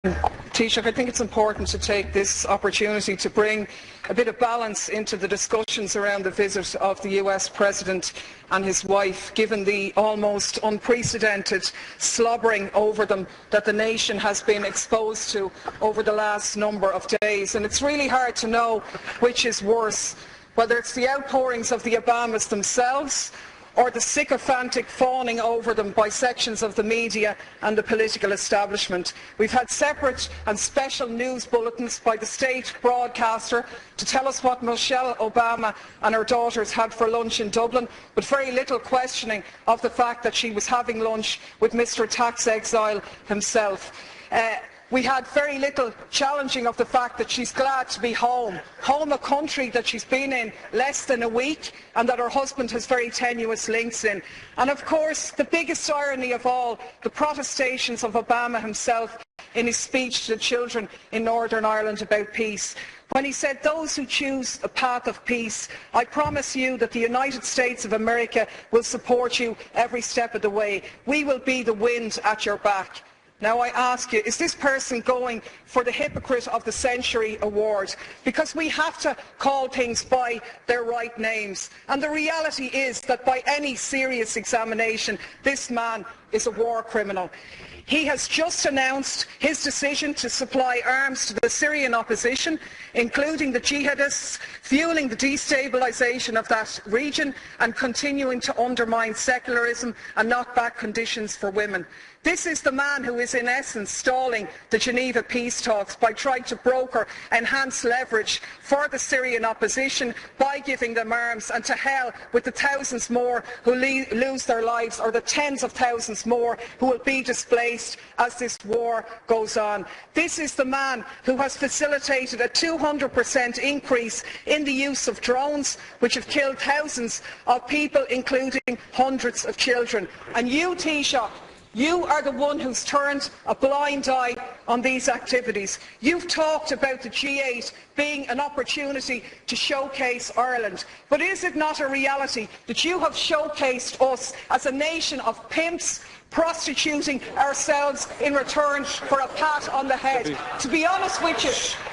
Taoiseach, I think it's important to take this opportunity to bring a bit of balance into the discussions around the visit of the US President and his wife, given the almost unprecedented slobbering over them that the nation has been exposed to over the last number of days. And it's really hard to know which is worse, whether it's the outpourings of the Obamas themselves or the sycophantic fawning over them by sections of the media and the political establishment. We've had separate and special news bulletins by the state broadcaster to tell us what Michelle Obama and her daughters had for lunch in Dublin, but very little questioning of the fact that she was having lunch with Mr. Tax Exile himself. We had very little challenging of the fact that she's glad to be home, a country that she's been in less than a week and that her husband has very tenuous links in. And of course, the biggest irony of all, the protestations of Obama himself in his speech to the children in Northern Ireland about peace, when he said, "Those who choose a path of peace, I promise you that the United States of America will support you every step of the way. We will be the wind at your back." Now I ask you, is this person going for the Hypocrite of the Century award? Because we have to call things by their right names. And the reality is that by any serious examination, this man is a war criminal. He has just announced his decision to supply arms to the Syrian opposition, including the jihadists, fueling the destabilisation of that region and continuing to undermine secularism and knock back conditions for women. This is the man who is in essence stalling the Geneva peace talks by trying to broker enhanced leverage for the Syrian opposition by giving them arms, and to hell with the thousands more who lose their lives, or the tens of thousands more who will be displaced as this war goes on. This is the man who has facilitated a 200% increase in the use of drones, which have killed thousands of people, including hundreds of children. And you, Taoiseach, you are the one who's turned a blind eye on these activities. You've talked about the G8 being an opportunity to showcase Ireland. But is it not a reality that you have showcased us as a nation of pimps, prostituting ourselves in return for a pat on the head? To be honest with you,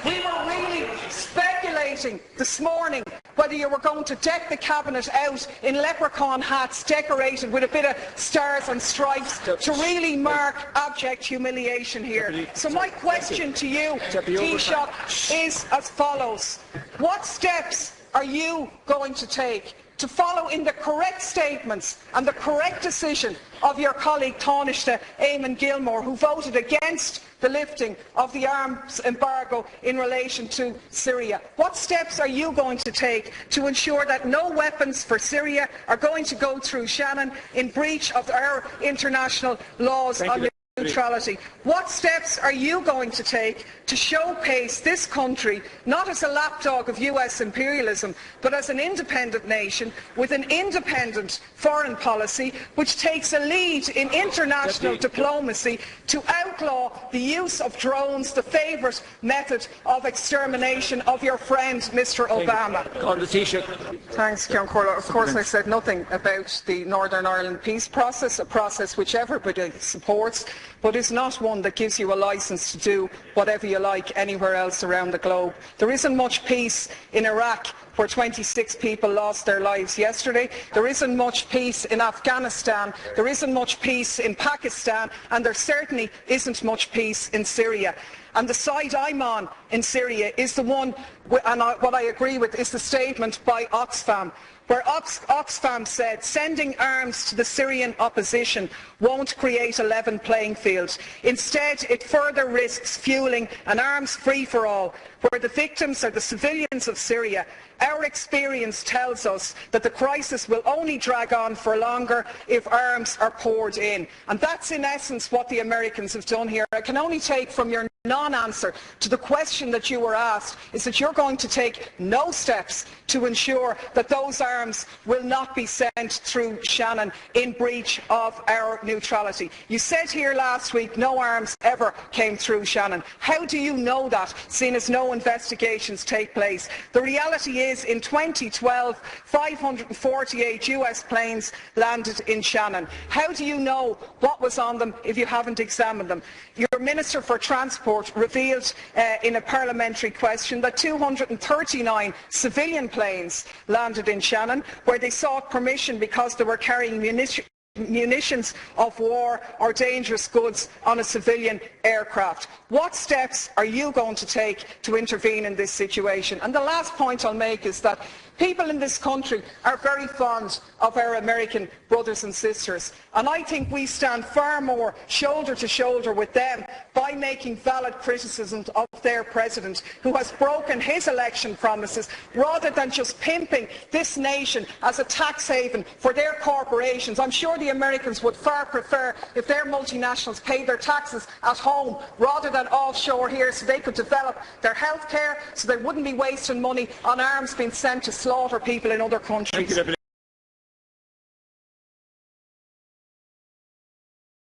we were really speculating this morning whether you were going to deck the cabinet out in leprechaun hats decorated with a bit of stars and stripes to really mark abject humiliation here. So my question to you, Taoiseach, is as follows. What steps are you going to take to follow in the correct statements and the correct decision of your colleague Taoiseach Eamon Gilmore, who voted against the lifting of the arms embargo in relation to Syria? What steps are you going to take to ensure that no weapons for Syria are going to go through Shannon in breach of our international laws on neutrality? What steps are you going to take to showcase this country not as a lapdog of US imperialism, but as an independent nation with an independent foreign policy which takes a lead in international diplomacy to outlaw the use of drones, the favourite method of extermination of your friend Mr. Obama? On the Taoiseach. Thanks, Ceann Comhairle. Of course I said nothing about the Northern Ireland peace process, a process which everybody supports, but is not one that gives you a licence to do whatever you like anywhere else around the globe. There isn't much peace in Iraq, where 26 people lost their lives yesterday. There isn't much peace in Afghanistan. There isn't much peace in Pakistan, and there certainly isn't much peace in Syria. And the side I'm on in Syria is the one, and what I agree with is the statement by Oxfam, where Oxfam said sending arms to the Syrian opposition won't create a level playing field. Instead, it further risks fueling an arms free-for-all, where the victims are the civilians of Syria. Our experience tells us that the crisis will only drag on for longer if arms are poured in. And that's in essence what the Americans have done here. I can only take from your non-answer to the question that you were asked is that you're going to take no steps to ensure that those arms will not be sent through Shannon in breach of our neutrality. You said here last week no arms ever came through Shannon. How do you know that, seeing as no investigations take place? The reality is in 2012, 548 US planes landed in Shannon. How do you know what was on them if you haven't examined them? Your Minister for Transport report revealed in a parliamentary question that 239 civilian planes landed in Shannon, where they sought permission because they were carrying munitions of war or dangerous goods on a civilian aircraft. What steps are you going to take to intervene in this situation? And the last point I'll make is that people in this country are very fond of our American brothers and sisters, and I think we stand far more shoulder to shoulder with them by making valid criticisms of their president, who has broken his election promises, rather than just pimping this nation as a tax haven for their corporations. I'm sure the Americans would far prefer if their multinationals paid their taxes at home rather than offshore here, so they could develop their health care, so they wouldn't be wasting money on arms being sent to slaughter people in other countries.